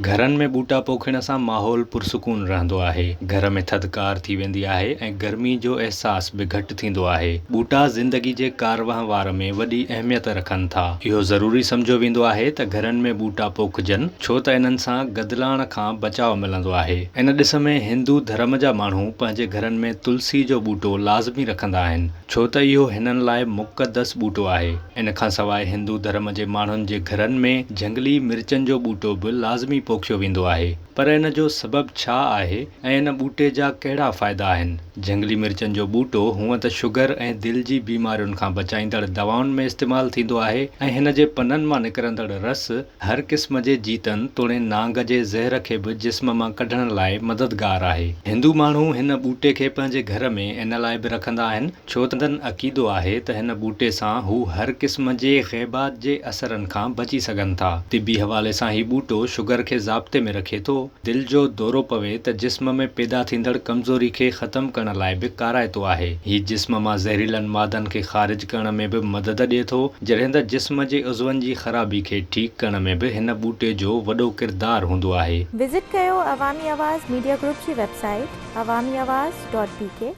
घरनि में ॿूटा पोखण सां माहौल पुरसुकून रहंदो आहे। घर में थधिकार थी वेंदी आहे ऐं गर्मी जो अहसास बि घटि थींदो आहे। ॿूटा ज़िंदगी जे कारवां वार में वॾी अहमियत रखनि था। इहो ज़रूरी सम्झो वेंदो आहे त घरनि में ॿूटा पोखजनि, छो त इन्हनि सां गदिलाइण खां बचाव मिलंदो आहे। इन ॾिस में हिंदू धर्म जा माण्हू पंहिंजे घरनि में तुलसी जो ॿूटो लाज़मी रखंदा आहिनि, छो त इहो हिननि लाइ मुक़दस ॿूटो आहे। इन खां सवाइ हिंदू धर्म जे माण्हुनि जे घरनि में जंगली मिर्चनि जो ॿूटो बि लाज़मी पोखियो वेंदो आहे। पर इन जो सबबु छा आहे ऐं इन ॿूटे जा कहिड़ा फ़ाइदा आहिनि? जंगली मिर्चनि जो ॿूटो हूअं त शुगर ऐं दिलि जी बीमारियुनि खां बचाईंदड़ दवाउनि में इस्तेमालु थींदो आहे ऐं हिन जे पननि मां निकिरंदड़ रस हर क़िस्म जे जीतनि तोड़े नांग जे ज़हर खे बि जिस्म मां कढण लाइ मददगार आहे। हिंदू माण्हू हिन ॿूटे खे पंहिंजे घर में इन लाइ बि रखंदा आहिनि छो त उन्हनि अक़ीदो आहे त हिन ॿूटे सां हू हर क़िस्म जे ग़ैबात जे असरनि खां बची सघनि था। तिबी हवाले सां ही ॿूटो शुगर खे ज़ाब्ते में रखे थो, दिलि जो दौरो पवे त जिस्म में पैदा थींदड़ कमज़ोरी खे ख़तमु करण लाइ बि काराइतो आहे। हीउ जिस्म मां ज़हरीलनि मादनि खे ख़ारिज करण में बि मदद ॾिए थो, जॾहिं त जिस्म जे उज़वनि जी ख़राबी खे ठीकु करण में बि हिन ॿूटे जो वॾो किरदारु हूंदो आहे। विज़िट कयो अवामी आवाज़ मीडिया ग्रुप जी वेबसाइट awamiawaz.pk